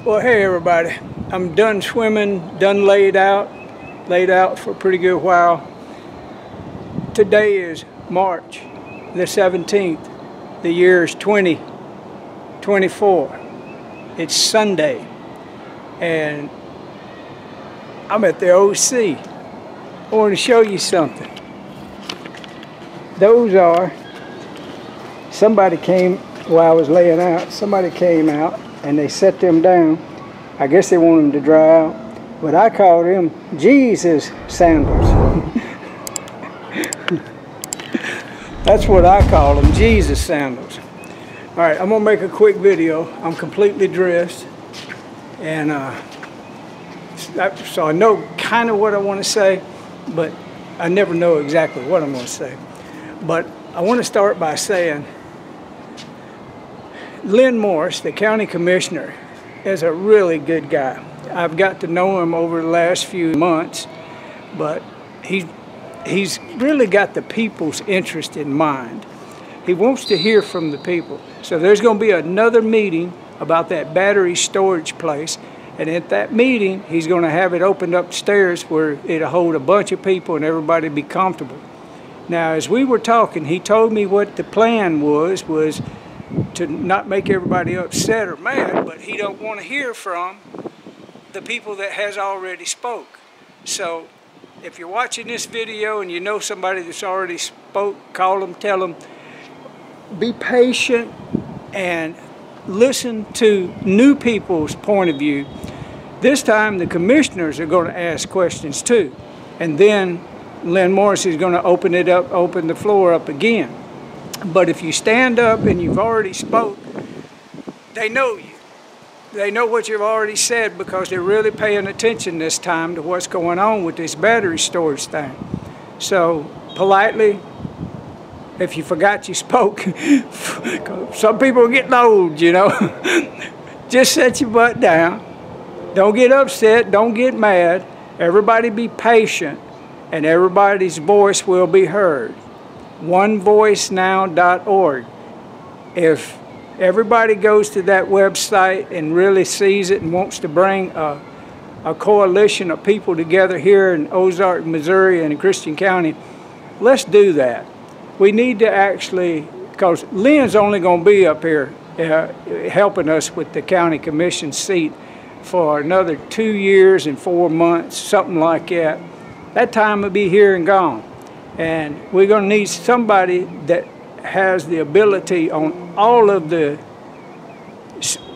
Well, hey everybody, I'm done swimming, done laid out for a pretty good while. Today is March the 17th. The year is 2024. It's Sunday, and I'm at the OC. I want to show you something. Those are, somebody came while I was laying out, somebody came out and they set them down. I guess they want them to dry out, but I call them Jesus sandals. That's what I call them, Jesus sandals. All right, I'm gonna make a quick video. I'm completely dressed, and so I know kind of what I want to say, but I never know exactly what I'm going to say. But I want to start by saying Lynn Morris, the county commissioner, is a really good guy. I've got to know him over the last few months, but he's really got the people's interest in mind. He wants to hear from the people. So there's going to be another meeting about that battery storage place, and at that meeting he's going to have it opened upstairs where it'll hold a bunch of people and everybody be comfortable. Now, as we were talking, he told me what the plan was to not make everybody upset or mad, but he don't want to hear from the people that has already spoke. So if you're watching this video and you know somebody that's already spoke, call them, tell them, be patient and listen to new people's point of view. This time the commissioners are going to ask questions too, and then Lynn Morris is going to open the floor up again. But if you stand up and you've already spoke, they know you. They know what you've already said because they're really paying attention this time to what's going on with this battery storage thing. So politely, if you forgot you spoke, some people are getting old, you know, just set your butt down. Don't get upset, don't get mad. Everybody be patient, and everybody's voice will be heard. onevoicenow.org. If everybody goes to that website and really sees it and wants to bring a coalition of people together here in Ozark, Missouri and in Christian County, let's do that. We need to actually, because Lynn's only going to be up here helping us with the county commission seat for another 2 years and 4 months, something like that. That time will be here and gone. And we're going to need somebody that has the ability on all of there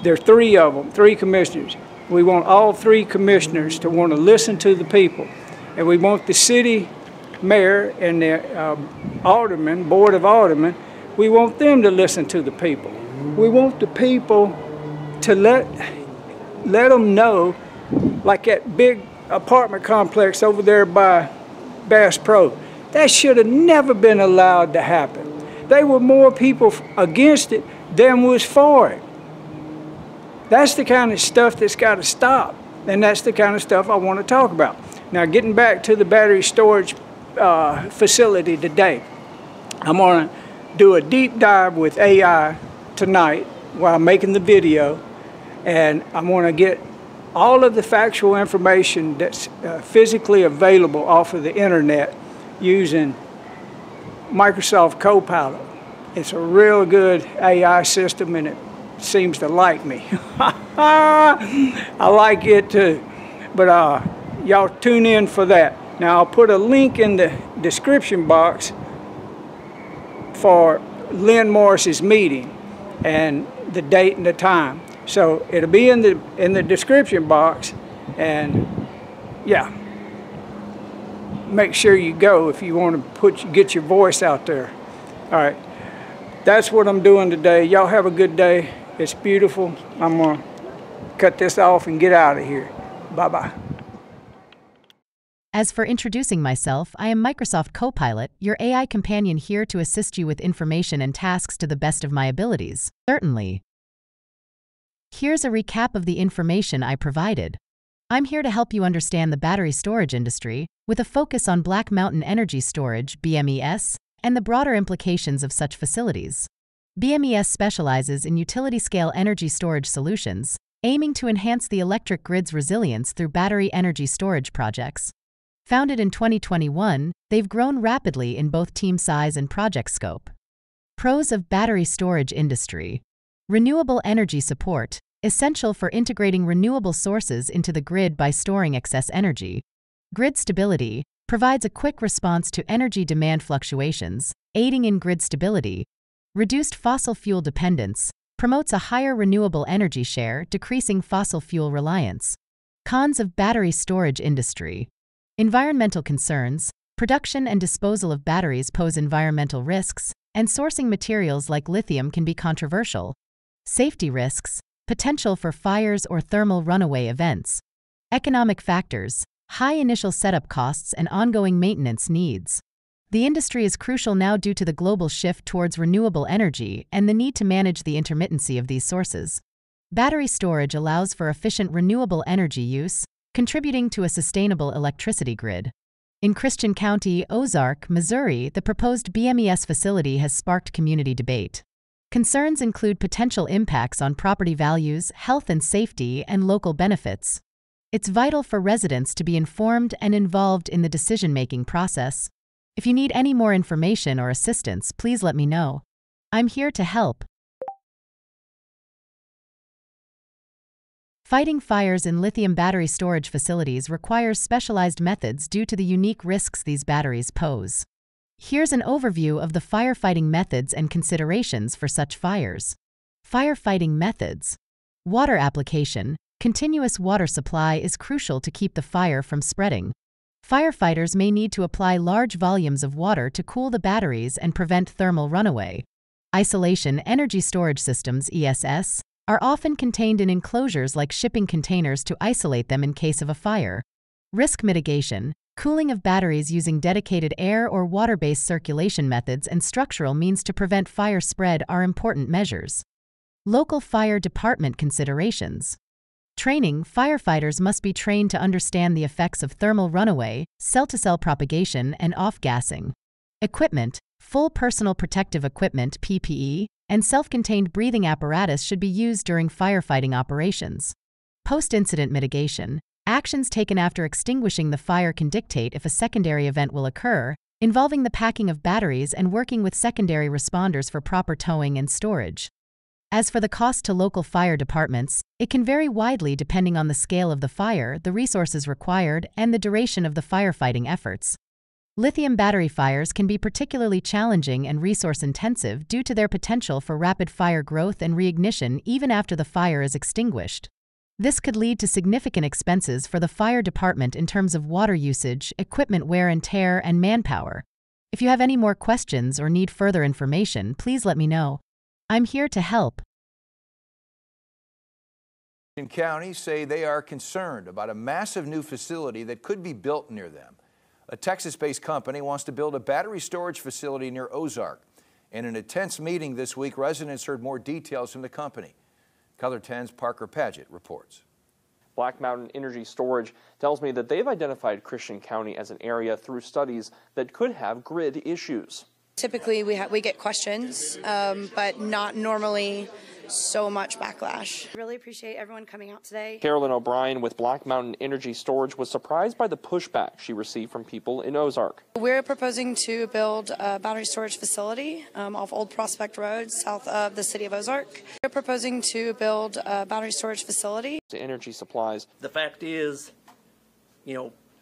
are 3 of them, 3 commissioners. We want all 3 commissioners to want to listen to the people. And we want the city mayor and the aldermen, board of aldermen, we want them to listen to the people. We want the people to let them know, like that big apartment complex over there by Bass Pro. That should have never been allowed to happen. There were more people against it than was for it. That's the kind of stuff that's got to stop, and that's the kind of stuff I want to talk about. Now, getting back to the battery storage facility today, I'm going to do a deep dive with AI tonight while making the video, and I'm going to get all of the factual information that's physically available off of the internet using Microsoft Copilot. It's a real good AI system, and it seems to like me. I like it too. But y'all tune in for that. Now, I'll put a link in the description box for Lynn Morris's meeting and the date and the time. So it'll be in the description box, and yeah, make sure you go if you want to get your voice out there. All right, that's what I'm doing today. Y'all have a good day. It's beautiful. I'm gonna cut this off and get out of here. Bye-bye. As for introducing myself, I am Microsoft Copilot, your AI companion here to assist you with information and tasks to the best of my abilities. Certainly. Here's a recap of the information I provided. I'm here to help you understand the battery storage industry, with a focus on Black Mountain Energy Storage, BMES, and the broader implications of such facilities. BMES specializes in utility-scale energy storage solutions, aiming to enhance the electric grid's resilience through battery energy storage projects. Founded in 2021, they've grown rapidly in both team size and project scope. Pros of battery storage industry. Renewable energy support, essential for integrating renewable sources into the grid by storing excess energy. Grid stability, provides a quick response to energy demand fluctuations, aiding in grid stability. Reduced fossil fuel dependence, promotes a higher renewable energy share, decreasing fossil fuel reliance. Cons of battery storage industry. Environmental concerns, production and disposal of batteries pose environmental risks, and sourcing materials like lithium can be controversial. Safety risks, potential for fires or thermal runaway events. Economic factors, high initial setup costs and ongoing maintenance needs. The industry is crucial now due to the global shift towards renewable energy and the need to manage the intermittency of these sources. Battery storage allows for efficient renewable energy use, contributing to a sustainable electricity grid. In Christian County, Ozark, Missouri, the proposed BMES facility has sparked community debate. Concerns include potential impacts on property values, health and safety, and local benefits. It's vital for residents to be informed and involved in the decision-making process. If you need any more information or assistance, please let me know. I'm here to help. Fighting fires in lithium battery storage facilities requires specialized methods due to the unique risks these batteries pose. Here's an overview of the firefighting methods and considerations for such fires. Firefighting methods. Water application. Continuous water supply is crucial to keep the fire from spreading. Firefighters may need to apply large volumes of water to cool the batteries and prevent thermal runaway. Isolation. Energy storage systems (ESS) are often contained in enclosures like shipping containers to isolate them in case of a fire. Risk mitigation. Cooling of batteries using dedicated air or water-based circulation methods and structural means to prevent fire spread are important measures. Local fire department considerations. Training. Firefighters must be trained to understand the effects of thermal runaway, cell-to-cell propagation, and off-gassing. Equipment. Full personal protective equipment (PPE) and self-contained breathing apparatus should be used during firefighting operations. Post-incident mitigation. Actions taken after extinguishing the fire can dictate if a secondary event will occur, involving the packing of batteries and working with secondary responders for proper towing and storage. As for the cost to local fire departments, it can vary widely depending on the scale of the fire, the resources required, and the duration of the firefighting efforts. Lithium battery fires can be particularly challenging and resource-intensive due to their potential for rapid fire growth and reignition even after the fire is extinguished. This could lead to significant expenses for the fire department in terms of water usage, equipment wear and tear, and manpower. If you have any more questions or need further information, please let me know. I'm here to help. Counties say they are concerned about a massive new facility that could be built near them. A Texas-based company wants to build a battery storage facility near Ozark. In an intense meeting this week, residents heard more details from the company. Color 10's Parker Paget reports. Black Mountain Energy Storage tells me that they've identified Christian County as an area through studies that could have grid issues. Typically we get questions, but not normally so much backlash. Really appreciate everyone coming out today. Carolyn O'Brien with Black Mountain Energy Storage was surprised by the pushback she received from people in Ozark. We're proposing to build a battery storage facility off Old Prospect Road, south of the city of Ozark. We're proposing to build a battery storage facility. To energy supplies. The fact is,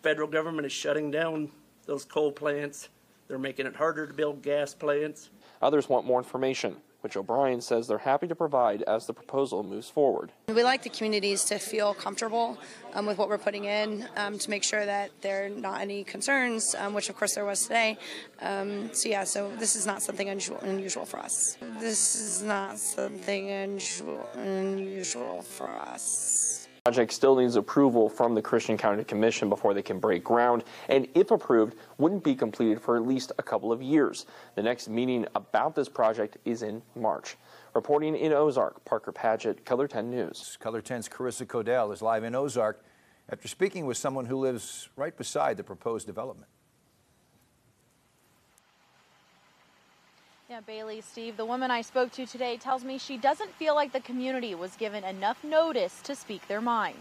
federal government is shutting down those coal plants. They're making it harder to build gas plants. Others want more information, which O'Brien says they're happy to provide as the proposal moves forward. We like the communities to feel comfortable with what we're putting in to make sure that there are not any concerns, which of course there was today. So this is not something unusual for us. This is not something unusual for us. The project still needs approval from the Christian County Commission before they can break ground, and if approved, wouldn't be completed for at least a couple of years. The next meeting about this project is in March. Reporting in Ozark, Parker Paget, Color 10 News. Color 10's Carissa Codell is live in Ozark after speaking with someone who lives right beside the proposed development. Yeah, Bailey, Steve, the woman I spoke to today tells me she doesn't feel like the community was given enough notice to speak their mind.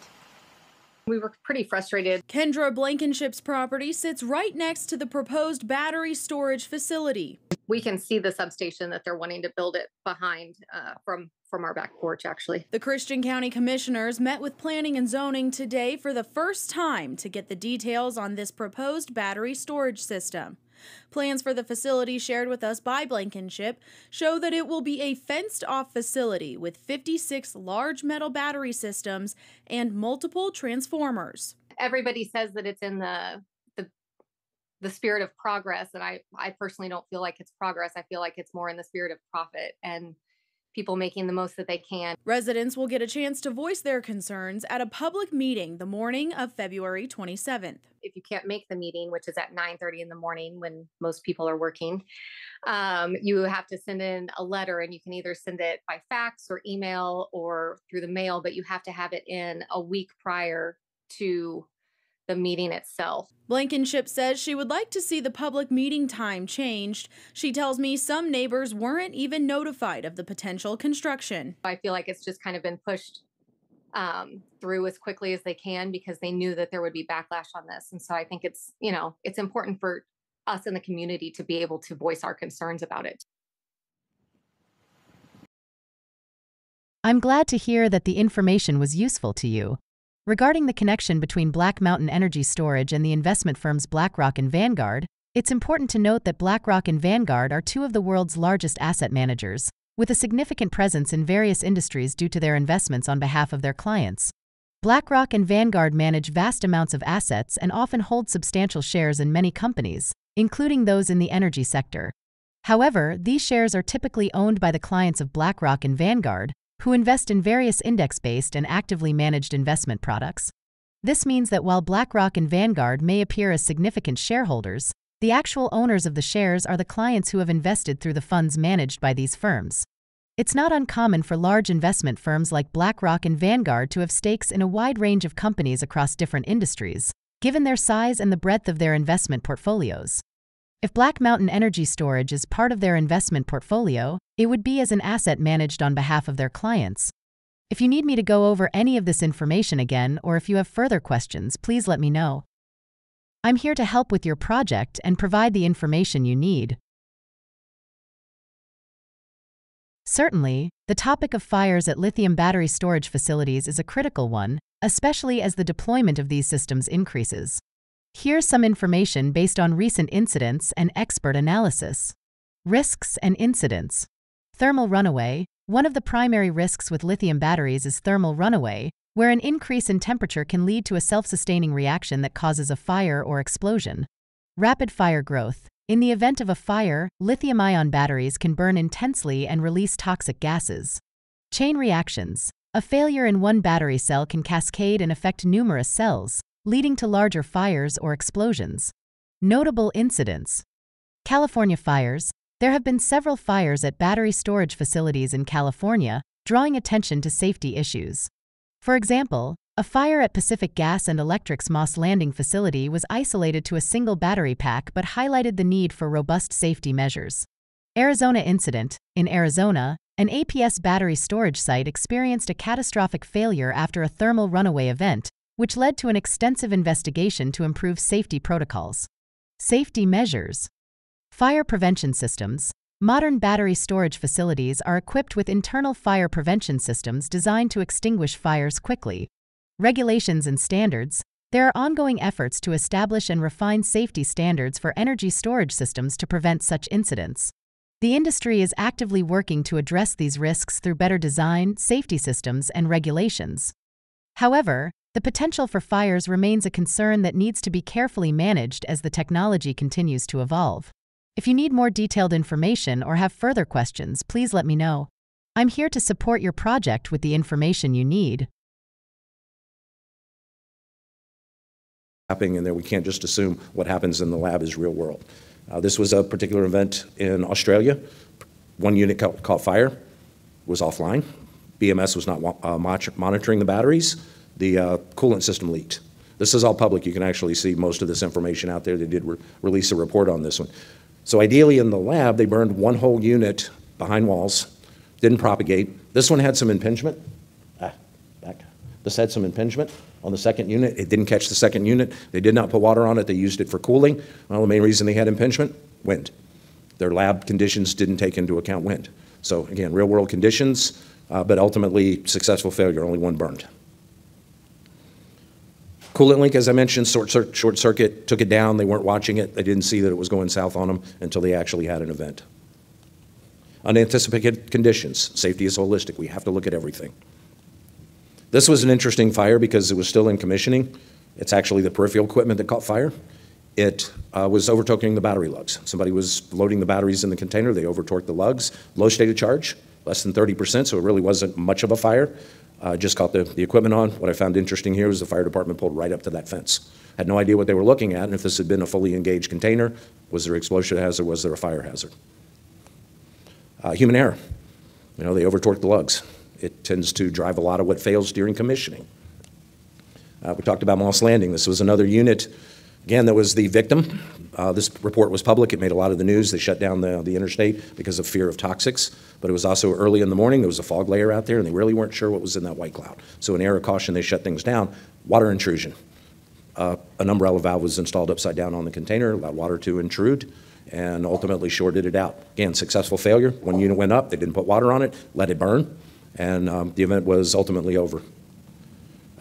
We were pretty frustrated. Kendra Blankenship's property sits right next to the proposed battery storage facility. We can see the substation that they're wanting to build it behind from our back porch, actually. The Christian County Commissioners met with Planning and Zoning today for the first time to get the details on this proposed battery storage system. Plans for the facility shared with us by Blankenship show that it will be a fenced-off facility with 56 large metal battery systems and multiple transformers. Everybody says that it's in the spirit of progress, and I personally don't feel like it's progress. I feel like it's more in the spirit of profit and people making the most that they can. Residents will get a chance to voice their concerns at a public meeting the morning of February 27th. If you can't make the meeting, which is at 9:30 in the morning when most people are working, you have to send in a letter, and you can either send it by fax or email or through the mail, but you have to have it in a week prior to the meeting itself. Blankenship says she would like to see the public meeting time changed. She tells me some neighbors weren't even notified of the potential construction. I feel like it's just kind of been pushed through as quickly as they can because they knew that there would be backlash on this. And so I think it's important for us in the community to be able to voice our concerns about it. I'm glad to hear that the information was useful to you. Regarding the connection between Black Mountain Energy Storage and the investment firms BlackRock and Vanguard, it's important to note that BlackRock and Vanguard are two of the world's largest asset managers, with a significant presence in various industries due to their investments on behalf of their clients. BlackRock and Vanguard manage vast amounts of assets and often hold substantial shares in many companies, including those in the energy sector. However, these shares are typically owned by the clients of BlackRock and Vanguard, who invest in various index-based and actively managed investment products. This means that while BlackRock and Vanguard may appear as significant shareholders, the actual owners of the shares are the clients who have invested through the funds managed by these firms. It's not uncommon for large investment firms like BlackRock and Vanguard to have stakes in a wide range of companies across different industries, given their size and the breadth of their investment portfolios. If Black Mountain Energy Storage is part of their investment portfolio, it would be as an asset managed on behalf of their clients. If you need me to go over any of this information again, or if you have further questions, please let me know. I'm here to help with your project and provide the information you need. Certainly, the topic of fires at lithium battery storage facilities is a critical one, especially as the deployment of these systems increases. Here's some information based on recent incidents and expert analysis. Risks and incidents. Thermal runaway. One of the primary risks with lithium batteries is thermal runaway, where an increase in temperature can lead to a self-sustaining reaction that causes a fire or explosion. Rapid fire growth. In the event of a fire, lithium-ion batteries can burn intensely and release toxic gases. Chain reactions. A failure in one battery cell can cascade and affect numerous cells, leading to larger fires or explosions. Notable incidents. California fires. There have been several fires at battery storage facilities in California, drawing attention to safety issues. For example, a fire at Pacific Gas and Electric's Moss Landing facility was isolated to a single battery pack but highlighted the need for robust safety measures. Arizona incident. In Arizona, an APS battery storage site experienced a catastrophic failure after a thermal runaway event, which led to an extensive investigation to improve safety protocols. Safety measures. Fire prevention systems. Modern battery storage facilities are equipped with internal fire prevention systems designed to extinguish fires quickly. Regulations and standards. There are ongoing efforts to establish and refine safety standards for energy storage systems to prevent such incidents. The industry is actively working to address these risks through better design, safety systems, and regulations. However, the potential for fires remains a concern that needs to be carefully managed as the technology continues to evolve. If you need more detailed information or have further questions, please let me know. I'm here to support your project with the information you need. And then we can't just assume what happens in the lab is real world. This was a particular event in Australia. One unit caught fire, was offline. BMS was not monitoring the batteries. The coolant system leaked. This is all public. You can actually see most of this information out there. They did release a report on this one. So ideally in the lab, they burned one whole unit behind walls, didn't propagate. This one had some impingement. Back. This had some impingement on the second unit. It didn't catch the second unit. They did not put water on it. They used it for cooling. Well, the main reason they had impingement, wind. Their lab conditions didn't take into account wind. So again, real world conditions, but ultimately successful failure, only one burned. Coolant leak, as I mentioned, short circuit, took it down. They weren't watching it. They didn't see that it was going south on them until they actually had an event. Unanticipated conditions. Safety is holistic. We have to look at everything. This was an interesting fire because it was still in commissioning. It's actually the peripheral equipment that caught fire. It was overtorquing the battery lugs. Somebody was loading the batteries in the container. They overtorqued the lugs. Low state of charge, less than 30%, so it really wasn't much of a fire. Just caught the equipment on. What I found interesting here was the fire department pulled right up to that fence. Had no idea what they were looking at, and if this had been a fully engaged container, was there an explosion hazard, was there a fire hazard? Human error. You know, they overtorqued the lugs. It tends to drive a lot of what fails during commissioning. We talked about Moss Landing. This was another unit, again, that was the victim. This report was public. It made a lot of the news. They shut down the interstate because of fear of toxics. But it was also early in the morning. There was a fog layer out there, and they really weren't sure what was in that white cloud. So in air of caution, they shut things down. Water intrusion. An umbrella valve was installed upside down on the container, allowed water to intrude, and ultimately shorted it out. Again, successful failure. One unit went up. They didn't put water on it, let it burn, and the event was ultimately over.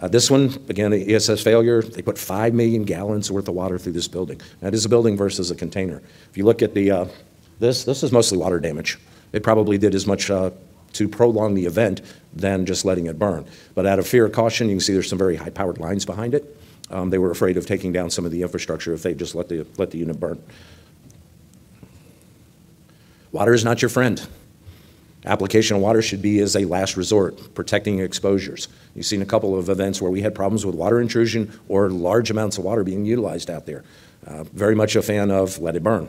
This one, again, ESS failure. They put 5 million gallons worth of water through this building. That is a building versus a container. If you look at the this is mostly water damage. It probably did as much to prolong the event than just letting it burn. But out of fear of caution, you can see there's some very high-powered lines behind it. They were afraid of taking down some of the infrastructure if they just let the unit burn. Water is not your friend. Application of water should be as a last resort, protecting exposures. You've seen a couple of events where we had problems with water intrusion or large amounts of water being utilized out there. Very much a fan of let it burn.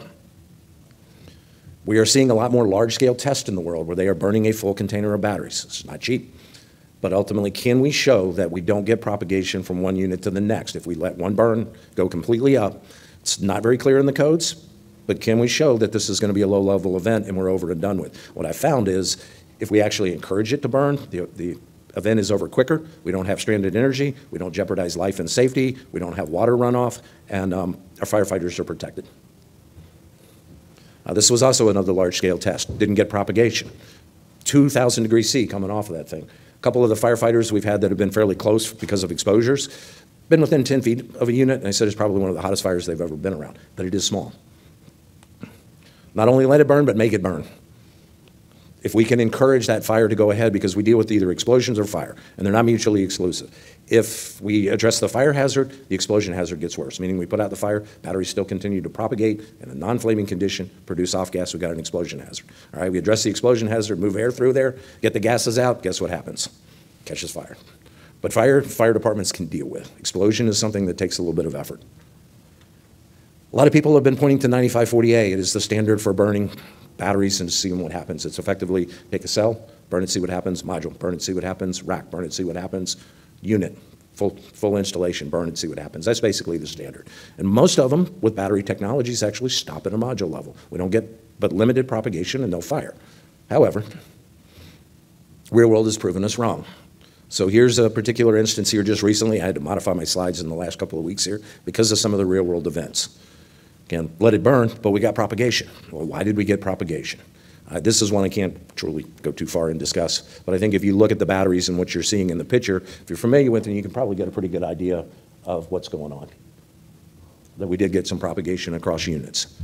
We are seeing a lot more large-scale tests in the world where they are burning a full container of batteries. It's not cheap. But ultimately, can we show that we don't get propagation from one unit to the next? If we let one burn go completely up, it's not very clear in the codes, but can we show that this is going to be a low-level event and we're over and done with? What I found is if we actually encourage it to burn, the event is over quicker. We don't have stranded energy. We don't jeopardize life and safety. We don't have water runoff, and our firefighters are protected. This was also another large-scale test. Didn't get propagation. 2,000 degrees C coming off of that thing. A couple of the firefighters we've had that have been fairly close because of exposures, been within 10 feet of a unit, and I said it's probably one of the hottest fires they've ever been around, but it is small. Not only let it burn, but make it burn. If we can encourage that fire to go ahead, because we deal with either explosions or fire, and they're not mutually exclusive. If we address the fire hazard, the explosion hazard gets worse, meaning we put out the fire, batteries still continue to propagate in a non-flaming condition, produce off gas, we've got an explosion hazard. All right, we address the explosion hazard, move air through there, get the gases out, guess what happens? Catches fire. But fire departments can deal with. Explosion is something that takes a little bit of effort. A lot of people have been pointing to 9540A. It is the standard for burning batteries and seeing what happens. It's effectively take a cell, burn it, see what happens, module, burn it, see what happens, rack, burn it, see what happens, unit, full installation, burn it, see what happens. That's basically the standard. And most of them with battery technologies actually stop at a module level. We don't get but limited propagation and no fire. However, real world has proven us wrong. So here's a particular instance here just recently. I had to modify my slides in the last couple of weeks here because of some of the real world events. Again, let it burn, but we got propagation. Well, why did we get propagation? This is one I can't truly go too far and discuss, but I think if you look at the batteries and what you're seeing in the picture, if you're familiar with it, you can probably get a pretty good idea of what's going on. That we did get some propagation across units.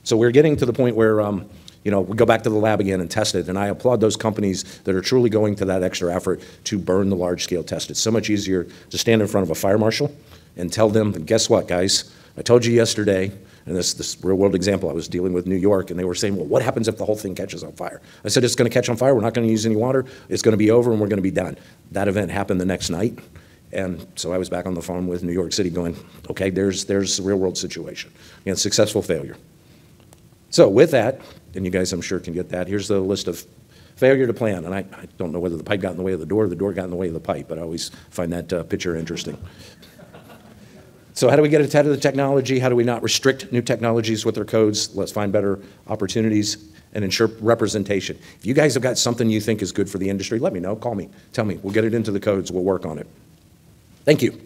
So we're getting to the point where we go back to the lab again and test it, and I applaud those companies that are truly going to that extra effort to burn the large-scale test. It's so much easier to stand in front of a fire marshal and tell them, guess what, guys? I told you yesterday, and this real-world example, I was dealing with New York, and they were saying, well, what happens if the whole thing catches on fire? I said, it's going to catch on fire. We're not going to use any water. It's going to be over, and we're going to be done. That event happened the next night, and so I was back on the phone with New York City going, okay, there's the real-world situation. Again, successful failure. So with that, and you guys I'm sure can get that, here's the list of failure to plan, and I don't know whether the pipe got in the way of the door or the door got in the way of the pipe, but I always find that picture interesting. So how do we get ahead of the technology? How do we not restrict new technologies with their codes? Let's find better opportunities and ensure representation. If you guys have got something you think is good for the industry, let me know, call me, tell me. We'll get it into the codes, we'll work on it. Thank you.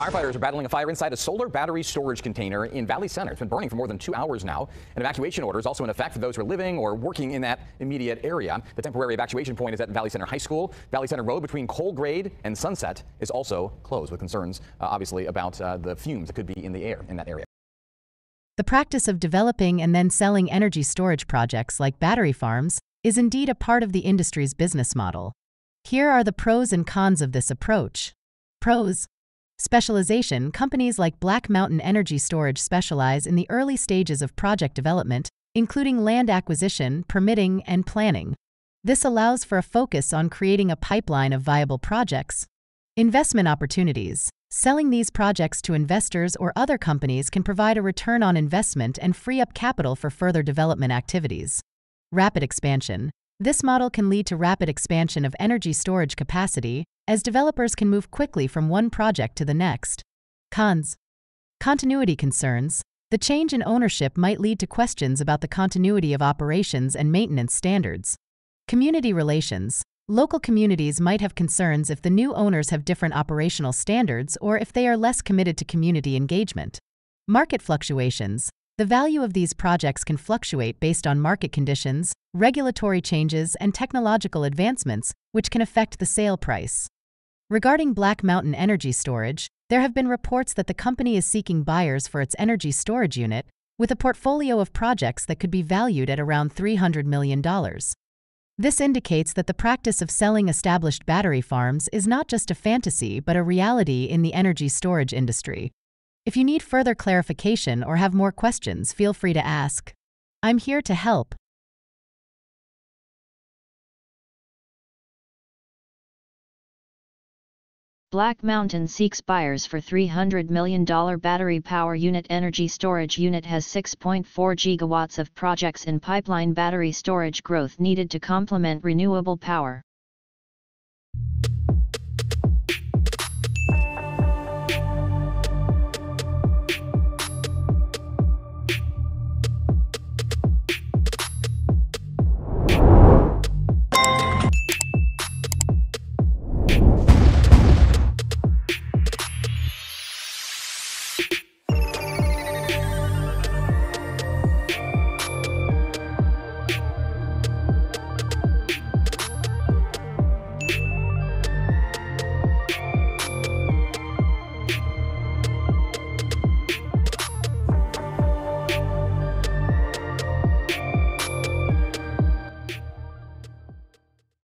Firefighters are battling a fire inside a solar battery storage container in Valley Center. It's been burning for more than 2 hours now. An evacuation order is also in effect for those who are living or working in that immediate area. The temporary evacuation point is at Valley Center High School. Valley Center Road between Colgrade and Sunset is also closed, with concerns, obviously, about the fumes that could be in the air in that area. The practice of developing and then selling energy storage projects like battery farms is indeed a part of the industry's business model. Here are the pros and cons of this approach. Pros. Specialization. Companies like Black Mountain Energy Storage specialize in the early stages of project development, including land acquisition, permitting, and planning. This allows for a focus on creating a pipeline of viable projects. Investment opportunities. Selling these projects to investors or other companies can provide a return on investment and free up capital for further development activities. Rapid expansion. This model can lead to rapid expansion of energy storage capacity, as developers can move quickly from one project to the next. Cons. Continuity concerns. The change in ownership might lead to questions about the continuity of operations and maintenance standards. Community relations. Local communities might have concerns if the new owners have different operational standards or if they are less committed to community engagement. Market fluctuations. The value of these projects can fluctuate based on market conditions, regulatory changes, and technological advancements, which can affect the sale price. Regarding Black Mountain Energy Storage, there have been reports that the company is seeking buyers for its energy storage unit, with a portfolio of projects that could be valued at around $300 million. This indicates that the practice of selling established battery farms is not just a fantasy but a reality in the energy storage industry. If you need further clarification or have more questions, feel free to ask. I'm here to help. Black Mountain seeks buyers for $300 million battery power unit. Energy storage unit has 6.4 gigawatts of projects in pipeline. Battery storage growth needed to complement renewable power.